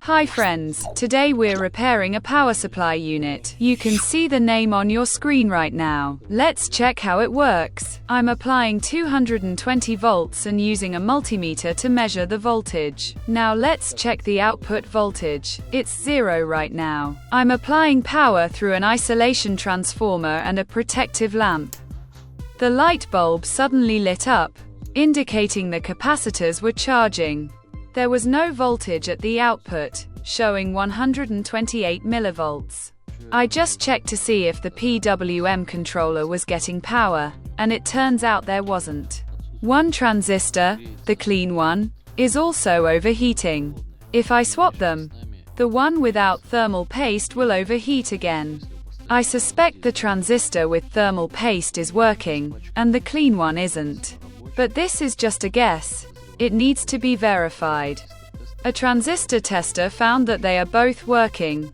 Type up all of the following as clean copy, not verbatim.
Hi friends, today we're repairing a power supply unit. You can see the name on your screen right now. Let's check how it works. I'm applying 220 volts and using a multimeter to measure the voltage. Now let's check the output voltage. It's 0 right now. I'm applying power through an isolation transformer and a protective lamp. The light bulb suddenly lit up, indicating the capacitors were charging. There was no voltage at the output, showing 128 millivolts. I just checked to see if the PWM controller was getting power, and it turns out there wasn't. One transistor, the clean one, is also overheating. If I swap them, the one without thermal paste will overheat again. I suspect the transistor with thermal paste is working, and the clean one isn't. But this is just a guess. It needs to be verified. A transistor tester found that they are both working.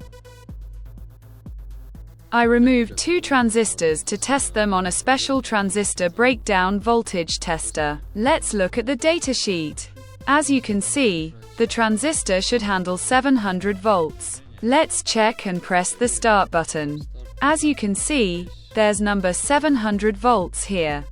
I removed 2 transistors to test them on a special transistor breakdown voltage tester. Let's look at the datasheet. As you can see, the transistor should handle 700 volts. Let's check and press the start button. As you can see, there's number 700 volts here.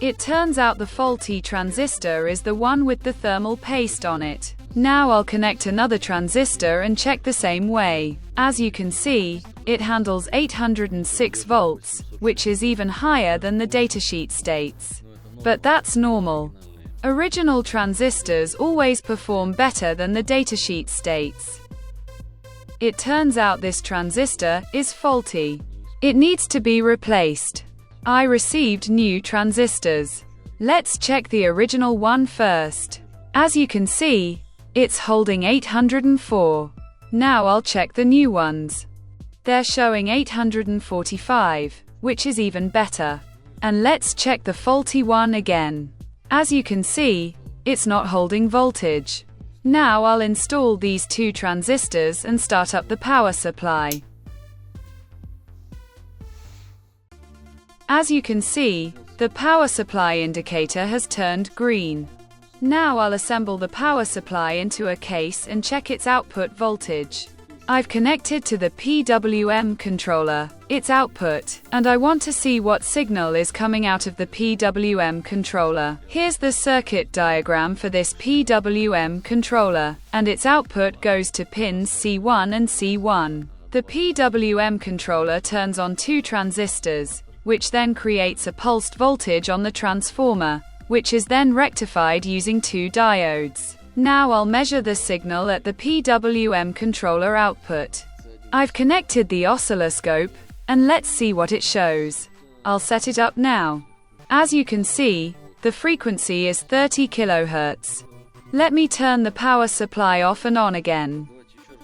It turns out the faulty transistor is the one with the thermal paste on it. Now I'll connect another transistor and check the same way. As you can see, it handles 806 volts, which is even higher than the datasheet states. But that's normal. Original transistors always perform better than the datasheet states. It turns out this transistor is faulty. It needs to be replaced. I received new transistors. Let's check the original one first. As you can see, it's holding 804. Now I'll check the new ones. They're showing 845, which is even better. And let's check the faulty one again. As you can see, it's not holding voltage. Now I'll install these 2 transistors and start up the power supply. As you can see, the power supply indicator has turned green. Now I'll assemble the power supply into a case and check its output voltage. I've connected to the PWM controller, its output, and I want to see what signal is coming out of the PWM controller. Here's the circuit diagram for this PWM controller, and its output goes to pins C1 and C1. The PWM controller turns on 2 transistors, which then creates a pulsed voltage on the transformer, which is then rectified using 2 diodes. Now I'll measure the signal at the PWM controller output. I've connected the oscilloscope, and let's see what it shows. I'll set it up now. As you can see, the frequency is 30 kHz. Let me turn the power supply off and on again.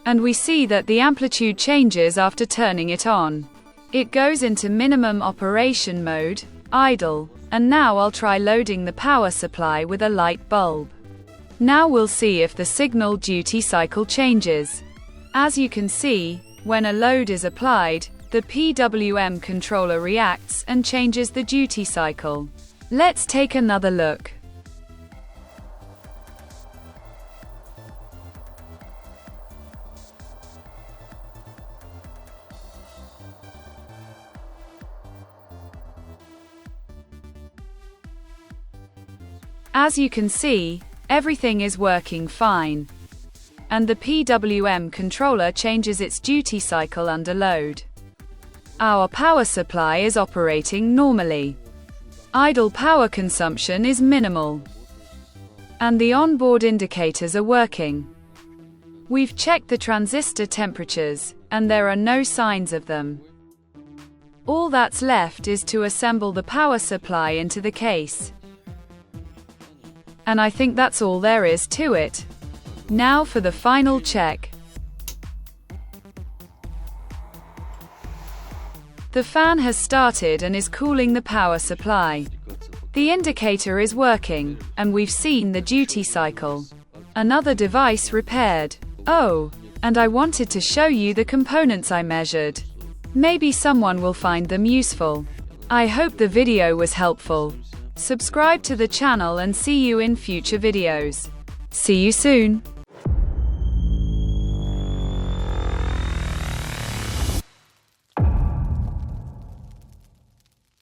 And we see that the amplitude changes after turning it on. It goes into minimum operation mode, idle, and now I'll try loading the power supply with a light bulb. Now we'll see if the signal duty cycle changes. As you can see, when a load is applied, the PWM controller reacts and changes the duty cycle. Let's take another look. As you can see, everything is working fine. And the PWM controller changes its duty cycle under load. Our power supply is operating normally. Idle power consumption is minimal. And the onboard indicators are working. We've checked the transistor temperatures, and there are no signs of them. All that's left is to assemble the power supply into the case. And I think that's all there is to it. Now for the final check. The fan has started and is cooling the power supply. The indicator is working, and we've seen the duty cycle. Another device repaired. Oh, and I wanted to show you the components I measured. Maybe someone will find them useful. I hope the video was helpful. Subscribe to the channel and see you in future videos. See you soon.